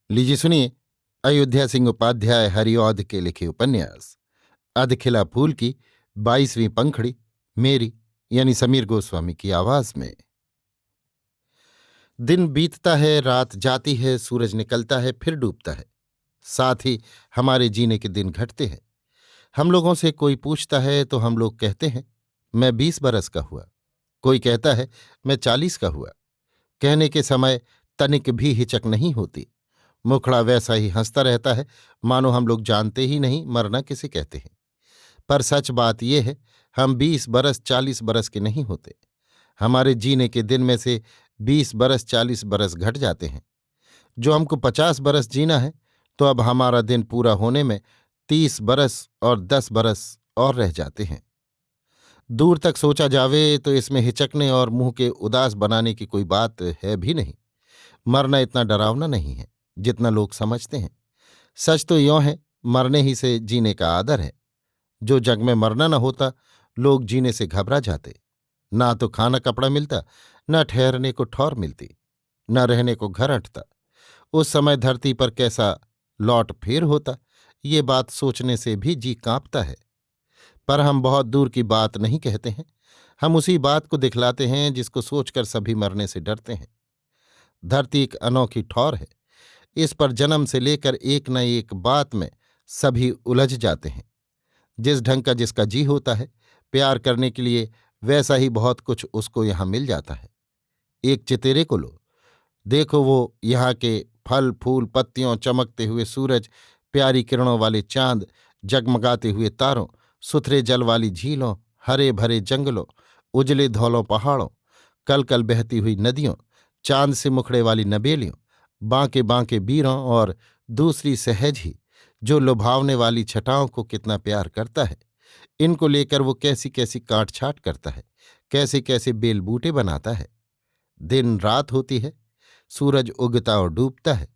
लीजिए सुनिए। अयोध्या सिंह उपाध्याय हरिऔध के लिखे उपन्यास अधखिला फूल की 22वीं पंखुड़ी, मेरी यानी समीर गोस्वामी की आवाज में। दिन बीतता है, रात जाती है, सूरज निकलता है फिर डूबता है। साथ ही हमारे जीने के दिन घटते हैं। हम लोगों से कोई पूछता है तो हम लोग कहते हैं मैं 20 बरस का हुआ। कोई कहता है मैं 40 का हुआ। कहने के समय तनिक भी हिचक नहीं होती। मुखड़ा वैसा ही हंसता रहता है, मानो हम लोग जानते ही नहीं मरना किसे कहते हैं। पर सच बात यह है, हम 20 बरस 40 बरस के नहीं होते। हमारे जीने के दिन में से 20 बरस 40 बरस घट जाते हैं। जो हमको 50 बरस जीना है, तो अब हमारा दिन पूरा होने में 30 बरस और 10 बरस और रह जाते हैं। दूर तक सोचा जावे तो इसमें हिचकने और मुंह के उदास बनाने की कोई बात है भी नहीं। मरना इतना डरावना नहीं है जितना लोग समझते हैं। सच तो यों है, मरने ही से जीने का आदर है। जो जग में मरना न होता, लोग जीने से घबरा जाते। ना तो खाना कपड़ा मिलता, न ठहरने को ठौर मिलती, न रहने को घर अटता। उस समय धरती पर कैसा लौट फेर होता, ये बात सोचने से भी जी कांपता है। पर हम बहुत दूर की बात नहीं कहते हैं। हम उसी बात को दिखलाते हैं जिसको सोचकर सभी मरने से डरते हैं। धरती एक अनोखी ठौर है। इस पर जन्म से लेकर एक न एक बात में सभी उलझ जाते हैं। जिस ढंग का जिसका जी होता है, प्यार करने के लिए वैसा ही बहुत कुछ उसको यहां मिल जाता है। एक चितेरे को लो, देखो वो यहाँ के फल फूल पत्तियों, चमकते हुए सूरज, प्यारी किरणों वाले चांद, जगमगाते हुए तारों, सुथरे जल वाली झीलों, हरे भरे जंगलों, उजले धौलों पहाड़ों, कल कल बहती हुई नदियों, चांद से मुखड़े वाली नबेलियों, बांके बांके बीरों और दूसरी सहज ही जो लुभावने वाली छटाओं को कितना प्यार करता है। इनको लेकर वो कैसी कैसी काट छाट करता है, कैसे कैसे बेल बूटे बनाता है। दिन रात होती है, सूरज उगता और डूबता है,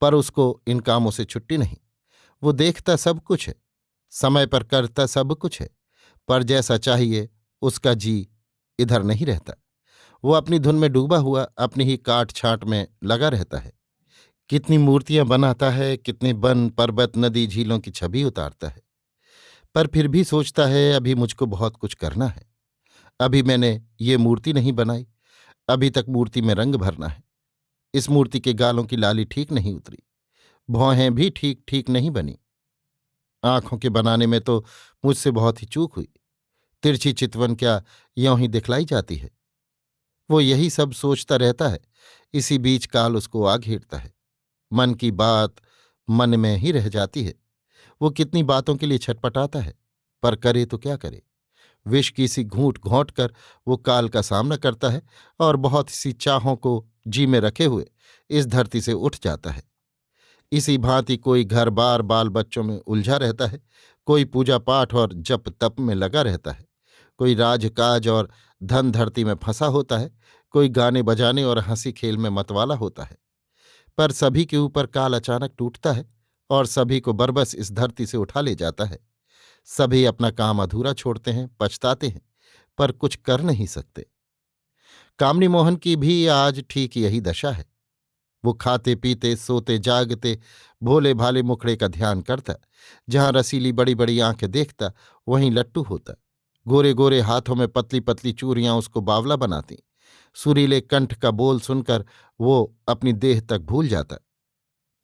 पर उसको इन कामों से छुट्टी नहीं। वो देखता सब कुछ है, समय पर करता सब कुछ है, पर जैसा चाहिए उसका जी इधर नहीं रहता। वो अपनी धुन में डूबा हुआ अपनी ही काट छाट में लगा रहता है। कितनी मूर्तियां बनाता है, कितने वन पर्वत नदी झीलों की छवि उतारता है। पर फिर भी सोचता है अभी मुझको बहुत कुछ करना है। अभी मैंने ये मूर्ति नहीं बनाई, अभी तक मूर्ति में रंग भरना है। इस मूर्ति के गालों की लाली ठीक नहीं उतरी, भौहें भी ठीक ठीक नहीं बनी। आंखों के बनाने में तो मुझसे बहुत ही चूक हुई। तिरछी चितवन क्या यों ही दिखलाई जाती है। वो यही सब सोचता रहता है। इसी बीच काल उसको आ घेरता है। मन की बात मन में ही रह जाती है। वो कितनी बातों के लिए छटपटाता है, पर करे तो क्या करे। विष की सी घूंट घोंट कर वो काल का सामना करता है और बहुत सी चाहों को जी में रखे हुए इस धरती से उठ जाता है। इसी भांति कोई घर बार बाल बच्चों में उलझा रहता है, कोई पूजा पाठ और जप तप में लगा रहता है, कोई राजकाज और धन धरती में फंसा होता है, कोई गाने बजाने और हंसी खेल में मतवाला होता है। पर सभी के ऊपर काल अचानक टूटता है और सभी को बरबस इस धरती से उठा ले जाता है। सभी अपना काम अधूरा छोड़ते हैं, पछताते हैं, पर कुछ कर नहीं सकते। कामनी मोहन की भी आज ठीक यही दशा है। वो खाते पीते सोते जागते भोले भाले मुखड़े का ध्यान करता, जहां रसीली बड़ी बड़ी आंखें देखता वहीं लट्टू होता। गोरे गोरे हाथों में पतली पतली चूरियां उसको बावला बनाती। सुरीले कंठ का बोल सुनकर वो अपनी देह तक भूल जाता।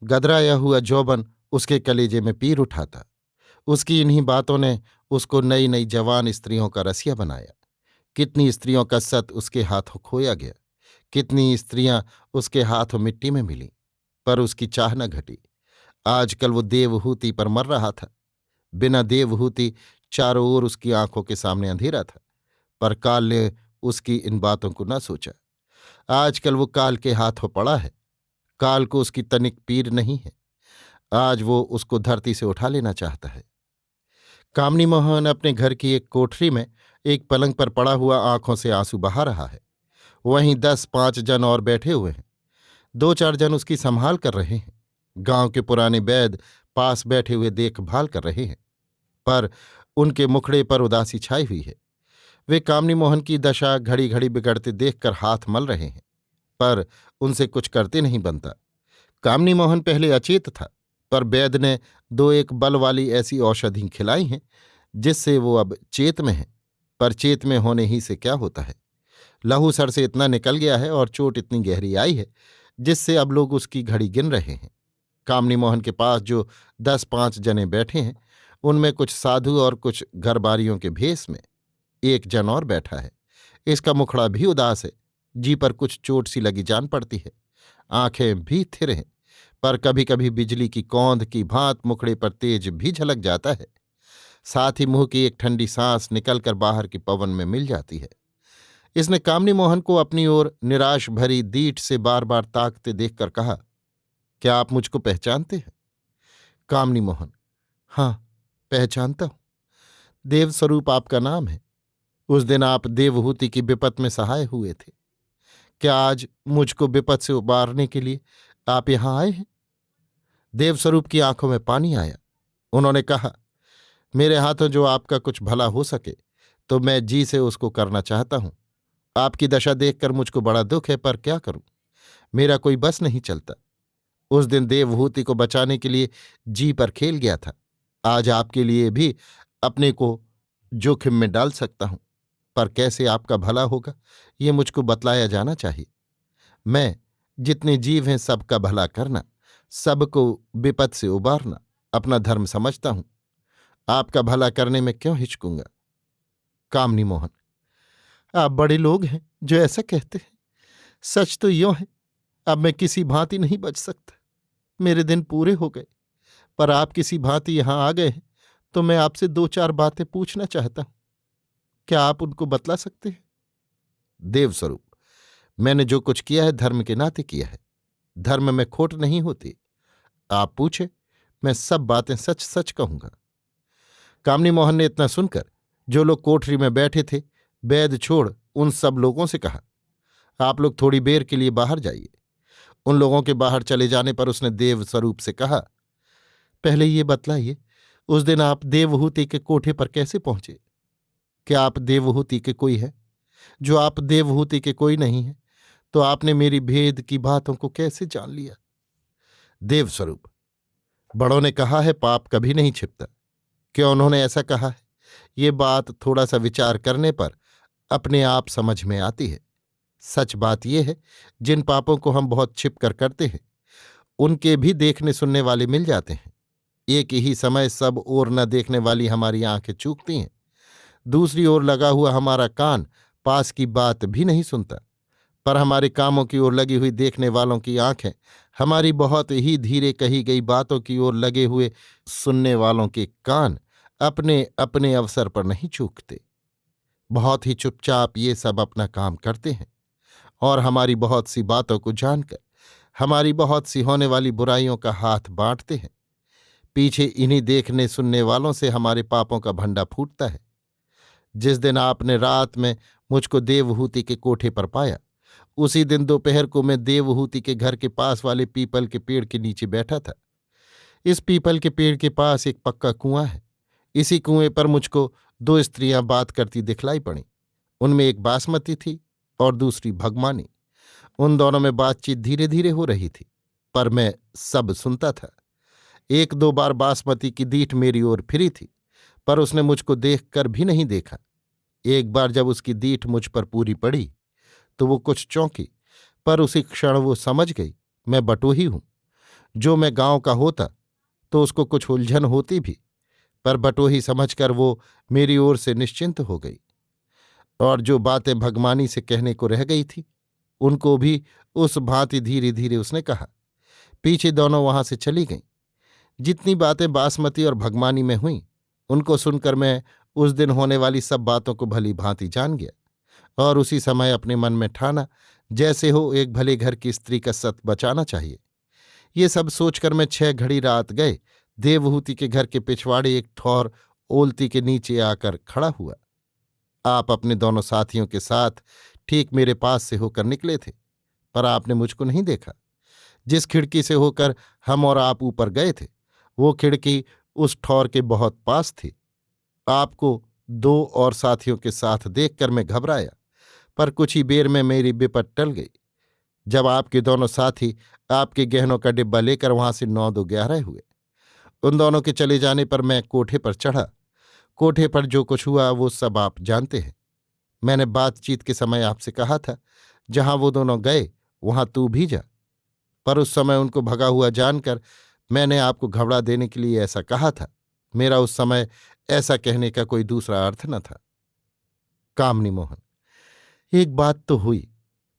गदराया हुआ जौबन उसके कलेजे में पीर उठाता। उसकी इन्हीं बातों ने उसको नई नई जवान स्त्रियों का रसिया बनाया। कितनी स्त्रियों का सत उसके हाथों खोया गया, कितनी स्त्रियां उसके हाथों मिट्टी में मिलीं, पर उसकी चाह न घटी। आजकल वो देवहूति पर मर रहा था। बिना देवहूति चारों ओर उसकी आंखों के सामने अंधेरा था, पर काल ने उसकी इन बातों को न सोचा। आजकल वो काल के हाथों पड़ा है। काल को उसकी तनिक पीर नहीं है। आज वो उसको धरती से उठा लेना चाहता है। कामनी मोहन अपने घर की एक कोठरी में एक पलंग पर पड़ा हुआ आंखों से आंसू बहा रहा है। वहीं 10-5 जन और बैठे हुए हैं। 2-4 जन उसकी संभाल कर रहे हैं। गांव के पुराने वैद्य पास बैठे हुए देखभाल कर रहे हैं, पर उनके मुखड़े पर उदासी छाई हुई है। वे कामनी मोहन की दशा घड़ी घड़ी बिगड़ते देखकर हाथ मल रहे हैं, पर उनसे कुछ करते नहीं बनता। कामनी मोहन पहले अचेत था, पर वैद्य ने दो एक बल वाली ऐसी औषधि खिलाई हैं जिससे वो अब चेत में है। पर चेत में होने ही से क्या होता है? लहू सर से इतना निकल गया है और चोट इतनी गहरी आई है जिससे अब लोग उसकी घड़ी गिन रहे हैं। कामनी मोहन के पास जो 10-5 जने बैठे हैं, उनमें कुछ साधु और कुछ घरबारियों के भेष में एक जन और बैठा है। इसका मुखड़ा भी उदास है, जी पर कुछ चोट सी लगी जान पड़ती है, आंखें भी थिर हैं, पर कभी कभी बिजली की कौंध की भांत मुखड़े पर तेज भी झलक जाता है। साथ ही मुंह की एक ठंडी सांस निकलकर बाहर की पवन में मिल जाती है। इसने कामनी मोहन को अपनी ओर निराश भरी दीठ से बार बार ताकते देखकर कहा, क्या आप मुझको पहचानते हैं? कामनी मोहन: हाँ, पहचानता हूं। देवस्वरूप आपका नाम है। उस दिन आप देवहूति की विपत में सहाय हुए थे। क्या आज मुझको विपत से उबारने के लिए आप यहां आए हैं? देवस्वरूप की आंखों में पानी आया। उन्होंने कहा, मेरे हाथों जो आपका कुछ भला हो सके तो मैं जी से उसको करना चाहता हूं। आपकी दशा देखकर मुझको बड़ा दुख है, पर क्या करूं, मेरा कोई बस नहीं चलता। उस दिन देवहूति को बचाने के लिए जी पर खेल गया था। आज आपके लिए भी अपने को जोखिम में डाल सकता हूं, पर कैसे आपका भला होगा ये मुझको बतलाया जाना चाहिए। मैं, जितने जीव हैं सबका भला करना, सबको विपद से उबारना अपना धर्म समझता हूं। आपका भला करने में क्यों हिचकूंगा? कामनी मोहन: आप बड़े लोग हैं जो ऐसा कहते हैं। सच तो यों है, अब मैं किसी भांति नहीं बच सकता। मेरे दिन पूरे हो गए, पर आप किसी भांति यहां आ गए हैं तो मैं आपसे 2-4 बातें पूछना चाहता हूं। क्या आप उनको बतला सकते हैं? देवस्वरूप: मैंने जो कुछ किया है धर्म के नाते किया है। धर्म में खोट नहीं होती। आप पूछे, मैं सब बातें सच सच कहूंगा। कामनी मोहन ने इतना सुनकर जो लोग कोठरी में बैठे थे वैद्य छोड़ उन सब लोगों से कहा, आप लोग थोड़ी देर के लिए बाहर जाइए। उन लोगों के बाहर चले जाने पर उसने देवस्वरूप से कहा, पहले ये बतलाइए, उस दिन आप देवहूति के कोठे पर कैसे पहुंचे? क्या आप देवहूति के कोई है? जो आप देवहूति के कोई नहीं है तो आपने मेरी भेद की बातों को कैसे जान लिया? देवस्वरूप: बड़ों ने कहा है पाप कभी नहीं छिपता। क्यों उन्होंने ऐसा कहा है, ये बात थोड़ा सा विचार करने पर अपने आप समझ में आती है। सच बात यह है, जिन पापों को हम बहुत छिप कर करते हैं उनके भी देखने सुनने वाले मिल जाते हैं। एक ही समय सब ओर न देखने वाली हमारी आंखें चूकती हैं, दूसरी ओर लगा हुआ हमारा कान पास की बात भी नहीं सुनता। पर हमारे कामों की ओर लगी हुई देखने वालों की आंखें हमारी बहुत ही धीरे कही गई बातों की ओर लगे हुए सुनने वालों के कान अपने अपने अवसर पर नहीं चूकते। बहुत ही चुपचाप ये सब अपना काम करते हैं और हमारी बहुत सी बातों को जानकर हमारी बहुत सी होने वाली बुराइयों का हाथ बांटते हैं। पीछे इन्हीं देखने सुनने वालों से हमारे पापों का भंडा फूटता है। जिस दिन आपने रात में मुझको देवहूति के कोठे पर पाया, उसी दिन दोपहर को मैं देवहूति के घर के पास वाले पीपल के पेड़ के नीचे बैठा था। इस पीपल के पेड़ के पास एक पक्का कुआं है। इसी कुएं पर मुझको 2 स्त्रियां बात करती दिखलाई पड़ी। उनमें एक बासमती थी और दूसरी भगमानी। उन दोनों में बातचीत धीरे धीरे हो रही थी, पर मैं सब सुनता था। 1-2 बार बासमती की दीठ मेरी ओर फिरी थी, पर उसने मुझको देखकर भी नहीं देखा। एक बार जब उसकी दीठ मुझ पर पूरी पड़ी तो वो कुछ चौंकी, पर उसी क्षण वो समझ गई मैं बटोही हूं। जो मैं गांव का होता तो उसको कुछ उलझन होती भी, पर बटोही समझकर वो मेरी ओर से निश्चिंत हो गई। और जो बातें भगमानी से कहने को रह गई थी उनको भी उस भांति धीरे धीरे उसने कहा। पीछे दोनों वहां से चली गईं। जितनी बातें बासमती और भगमानी में हुईं उनको सुनकर मैं उस दिन होने वाली सब बातों को भली भांति जान गया और उसी समय अपने मन में ठाना, जैसे हो एक भले घर की स्त्री का सत बचाना चाहिए। ये सब सोचकर मैं 6 घड़ी रात गए देवहूति के घर के पिछवाड़े एक ठौर ओलती के नीचे आकर खड़ा हुआ। आप अपने दोनों साथियों के साथ ठीक मेरे पास से होकर निकले थे, पर आपने मुझको नहीं देखा। जिस खिड़की से होकर हम और आप ऊपर गए थे वो खिड़की उस ठौर के बहुत पास थी। आपको 2 और साथियों के साथ देखकर मैं घबराया, पर कुछ ही देर में मेरी विपत टल गई। जब आपके दोनों साथी आपके गहनों का डिब्बा लेकर वहां से 9-2-11 हुए। उन दोनों के चले जाने पर मैं कोठे पर चढ़ा। कोठे पर जो कुछ हुआ वो सब आप जानते हैं। मैंने बातचीत के समय आपसे कहा था, जहां वो दोनों गए वहां तू भी जा। पर उस समय उनको भगा हुआ जानकर मैंने आपको घबरा देने के लिए ऐसा कहा था। मेरा उस समय ऐसा कहने का कोई दूसरा अर्थ न था। कामनी मोहन: एक बात तो हुई,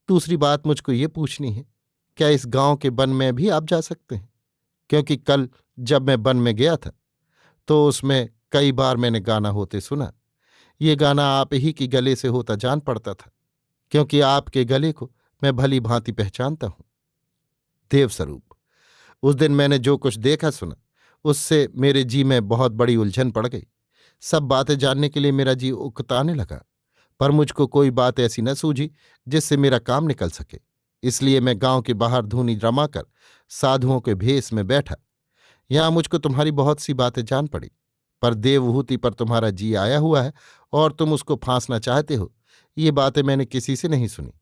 दूसरी बात मुझको ये पूछनी है, क्या इस गांव के वन में भी आप जा सकते हैं? क्योंकि कल जब मैं वन में गया था तो उसमें कई बार मैंने गाना होते सुना। ये गाना आप ही की गले से होता जान पड़ता था, क्योंकि आपके गले को मैं भली भांति पहचानता हूं। देवस्वरूप: उस दिन मैंने जो कुछ देखा सुना उससे मेरे जी में बहुत बड़ी उलझन पड़ गई। सब बातें जानने के लिए मेरा जी उकताने लगा, पर मुझको कोई बात ऐसी न सूझी जिससे मेरा काम निकल सके। इसलिए मैं गांव के बाहर धूनी रमाकर साधुओं के भेष में बैठा। यहां मुझको तुम्हारी बहुत सी बातें जान पड़ी, पर देवहूति पर तुम्हारा जी आया हुआ है और तुम उसको फांसना चाहते हो, ये बातें मैंने किसी से नहीं सुनी।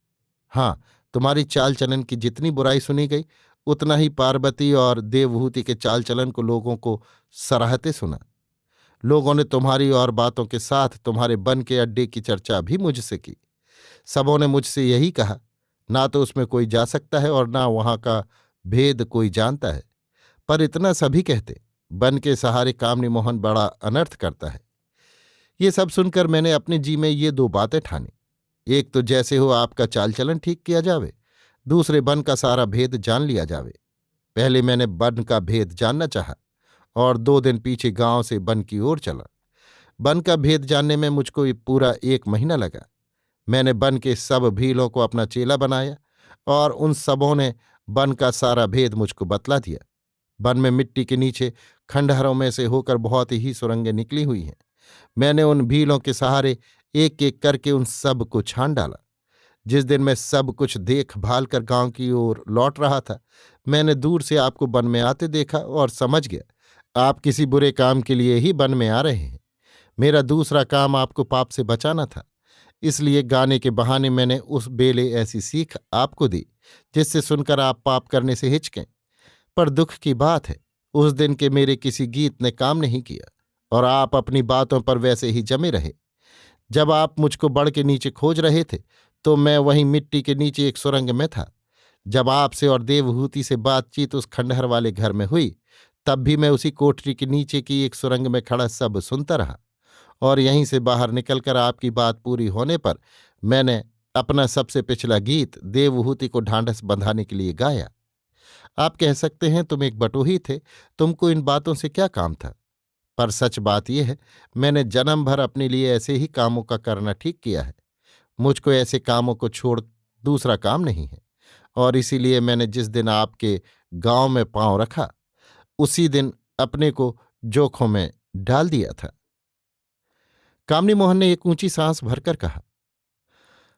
हाँ, तुम्हारी चाल चलन की जितनी बुराई सुनी गई उतना ही पार्वती और देवहूति के चाल चलन को लोगों को सराहते सुना। लोगों ने तुम्हारी और बातों के साथ तुम्हारे बन के अड्डे की चर्चा भी मुझसे की। सबों ने मुझसे यही कहा, ना तो उसमें कोई जा सकता है और ना वहां का भेद कोई जानता है। पर इतना सभी कहते, बन के सहारे कामनी मोहन बड़ा अनर्थ करता है। ये सब सुनकर मैंने अपने जी में ये दो बातें ठानी। एक तो जैसे हो आपका चाल चलन ठीक किया जावे, दूसरे बन का सारा भेद जान लिया जावे। पहले मैंने बन का भेद जानना चाहा और 2 दिन पीछे गांव से बन की ओर चला। बन का भेद जानने में मुझको ये पूरा 1 महीना लगा। मैंने बन के सब भीलों को अपना चेला बनाया और उन सबों ने बन का सारा भेद मुझको बतला दिया। वन में मिट्टी के नीचे खंडहरों में से होकर बहुत ही सुरंगें निकली हुई हैं। मैंने उन भीलों के सहारे एक एक करके उन सब को छान डाला। जिस दिन मैं सब कुछ देख भाल कर गांव की ओर लौट रहा था, मैंने दूर से आपको वन में आते देखा और समझ गया आप किसी बुरे काम के लिए ही वन में आ रहे हैं। मेरा दूसरा काम आपको पाप से बचाना था, इसलिए गाने के बहाने मैंने उस बेले ऐसी सीख आपको दी जिससे सुनकर आप पाप करने से हिचकें। पर दुख की बात है, उस दिन के मेरे किसी गीत ने काम नहीं किया और आप अपनी बातों पर वैसे ही जमे रहे। जब आप मुझको बड़ के नीचे खोज रहे थे तो मैं वहीं मिट्टी के नीचे एक सुरंग में था। जब आपसे और देवहूति से बातचीत उस खंडहर वाले घर में हुई, तब भी मैं उसी कोठरी के नीचे की एक सुरंग में खड़ा सब सुनता रहा और यहीं से बाहर निकलकर आपकी बात पूरी होने पर मैंने अपना सबसे पिछला गीत देवहूति को ढांढस बंधाने के लिए गाया। आप कह सकते हैं तुम एक बटोही थे, तुमको इन बातों से क्या काम था। पर सच बात यह है, मैंने जन्म भर अपने लिए ऐसे ही कामों का करना ठीक किया है। मुझको ऐसे कामों को छोड़ दूसरा काम नहीं है, और इसीलिए मैंने जिस दिन आपके गांव में पांव रखा उसी दिन अपने को जोखों में डाल दिया था। कामनी मोहन ने एक ऊंची सांस भरकर कहा,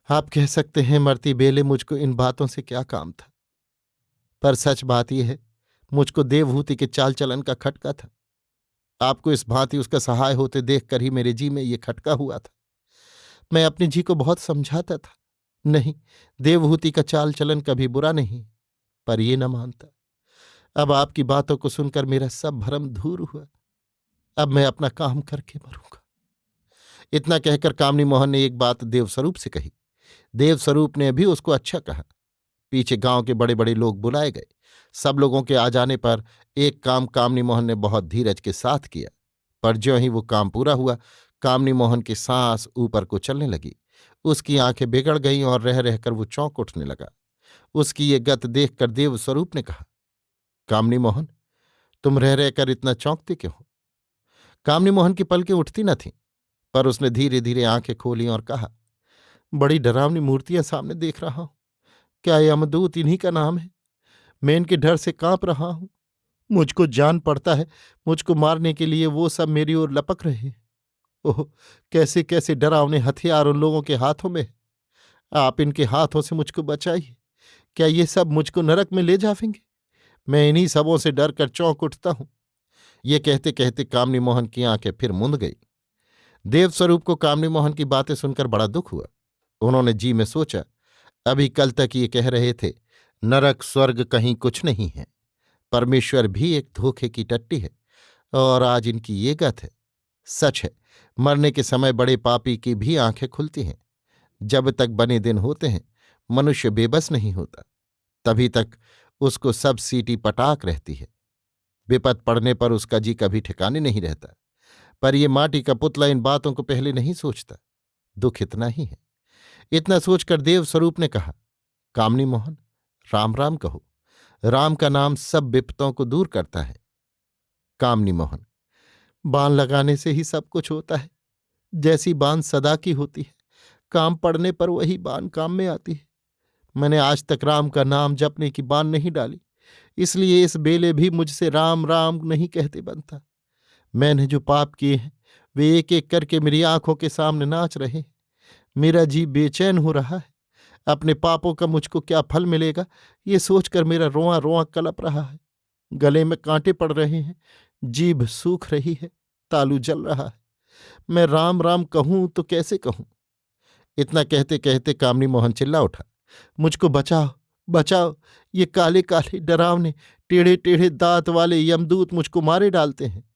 आप कह सकते हैं मरती बेले मुझको इन बातों से क्या काम था, पर सच बात यह है, मुझको देवहूति के चाल चलन का खटका था। आपको इस भांति उसका सहाय होते देखकर ही मेरे जी में ये खटका हुआ था। मैं अपने जी को बहुत समझाता था, नहीं, देवहूति का चाल चलन कभी बुरा नहीं, पर ये न मानता। अब आपकी बातों को सुनकर मेरा सब भरम दूर हुआ। अब मैं अपना काम करके मरूंगा। इतना कहकर कामनी मोहन ने एक बात देवस्वरूप से कही। देवस्वरूप ने भी उसको अच्छा कहा। पीछे गांव के बड़े बड़े लोग बुलाए गए। सब लोगों के आ जाने पर एक काम कामनी मोहन ने बहुत धीरज के साथ किया, पर ज्यों ही वो काम पूरा हुआ, कामनी मोहन की सांस ऊपर को चलने लगी। उसकी आंखें बिगड़ गईं और रह रहकर वो चौंक उठने लगा। उसकी ये गत देखकर देवस्वरूप ने कहा, कामनी मोहन, तुम रह रहकर इतना चौंकते क्यों हो? कामनी मोहन की पलकें उठती न थीं, पर उसने धीरे धीरे आंखें खोली और कहा, बड़ी डरावनी मूर्तियां सामने देख रहा हूं। क्या यमदूत इन्हीं का नाम है? मैं इनके डर से कांप रहा हूं। मुझको जान पड़ता है मुझको मारने के लिए वो सब मेरी ओर लपक रहे हैं। ओह, कैसे कैसे डरावने हथियार उन लोगों के हाथों में है। आप इनके हाथों से मुझको बचाइए। क्या ये सब मुझको नरक में ले जावेंगे? मैं इन्हीं सबों से डर कर चौंक उठता हूं। ये कहते कहते कामनी मोहन की आंखें फिर मुंद गई। देवस्वरूप को कामनी मोहन की बातें सुनकर बड़ा दुख हुआ। उन्होंने जी में सोचा, अभी कल तक ये कह रहे थे नरक स्वर्ग कहीं कुछ नहीं है। परमेश्वर भी एक धोखे की टट्टी है। और आज इनकी ये गत है। सच है, मरने के समय बड़े पापी की भी आंखें खुलती हैं। जब तक बने दिन होते हैं मनुष्य बेबस नहीं होता, तभी तक उसको सब सीटी पटाक रहती है। विपत पड़ने पर उसका जी कभी ठिकाने नहीं रहता। पर ये माटी का पुतला इन बातों को पहले नहीं सोचता। दुख इतना ही है। इतना सोचकर देव स्वरूप ने कहा, कामनी मोहन, राम राम कहो। राम का नाम सब विपतों को दूर करता है। कामनी मोहन, बाण लगाने से ही सब कुछ होता है। जैसी बाण सदा की होती है, काम पड़ने पर वही बाण काम में आती है। मैंने आज तक राम का नाम जपने की बाण नहीं डाली, इसलिए इस बेले भी मुझसे राम राम नहीं कहते बनता। मैंने जो पाप किए हैं वे एक एक करके मेरी आंखों के सामने नाच रहे हैं। मेरा जी बेचैन हो रहा है। अपने पापों का मुझको क्या फल मिलेगा, ये सोचकर मेरा रोआ रोआ कलप रहा है। गले में कांटे पड़ रहे हैं, जीभ सूख रही है, तालू जल रहा है। मैं राम राम कहूं तो कैसे कहूं। इतना कहते कहते कामनी मोहन चिल्ला उठा, मुझको बचाओ, बचाओ। ये काले काले डरावने टेढ़े टेढ़े दांत वाले यमदूत मुझको मारे डालते हैं।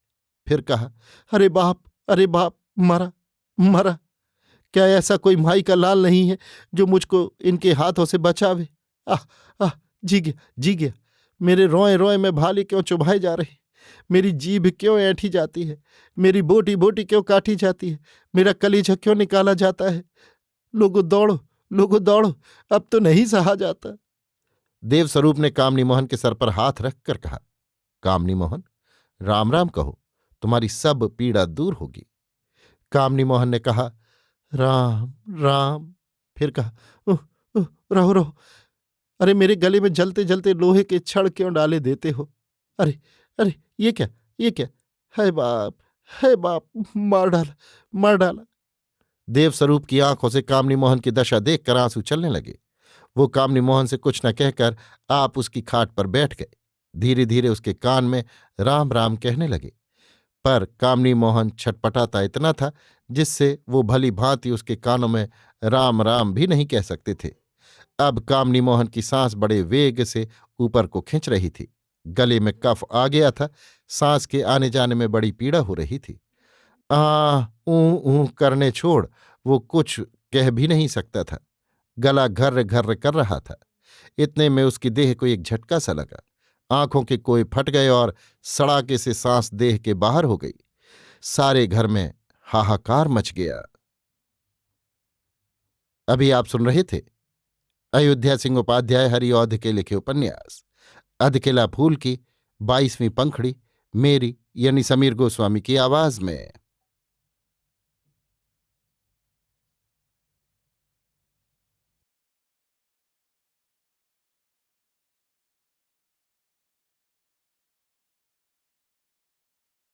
फिर कहा, अरे बाप, अरे बाप, मरा, मरा। क्या ऐसा कोई माई का लाल नहीं है जो मुझको इनके हाथों से बचावे। आह, आह, जी गया, जी गया। मेरे रोए रोए में भाले क्यों चुभाए जा रहे। मेरी जीभ क्यों ऐंठी जाती है। मेरी बोटी बोटी क्यों काटी जाती है। मेरा कलेजा क्यों निकाला जाता है। लोगों दौड़ो, लोगों दौड़ो, अब तो नहीं सहा जाता। देवस्वरूप ने कामनी मोहन के सर पर हाथ रखकर कहा, कामनी मोहन, राम राम कहो, तुम्हारी सब पीड़ा दूर होगी। कामनी मोहन ने कहा, राम राम। फिर कहा, उह, उह, रहो रहो। अरे मेरे गले में जलते जलते लोहे के छड़ क्यों डाले देते हो। अरे अरे, ये क्या, ये क्या। है बाप, है बाप, मार डाला, मार डाला। देवस्वरूप की आंखों से कामनी मोहन की दशा देखकर आंसू चलने लगे। वो कामनी मोहन से कुछ न कहकर आप उसकी खाट पर बैठ गए। धीरे धीरे उसके कान में राम राम कहने लगे। पर कामनी मोहन छटपटाता इतना था जिससे वो भली भांति उसके कानों में राम राम भी नहीं कह सकते थे। अब कामनी मोहन की सांस बड़े वेग से ऊपर को खिंच रही थी। गले में कफ आ गया था। सांस के आने जाने में बड़ी पीड़ा हो रही थी। ऊं ऊं करने छोड़ वो कुछ कह भी नहीं सकता था। गला घर्र घर्र कर रहा था। इतने में उसकी देह को एक झटका सा लगा। आंखों के कोए फट गए और सड़ाके से सांस देह के बाहर हो गई। सारे घर में हाहाकार मच गया। अभी आप सुन रहे थे अयोध्या सिंह उपाध्याय हरिऔध के लिखे उपन्यास अधकिला फूल की 22वीं पंखुड़ी, मेरी यानी समीर गोस्वामी की आवाज में।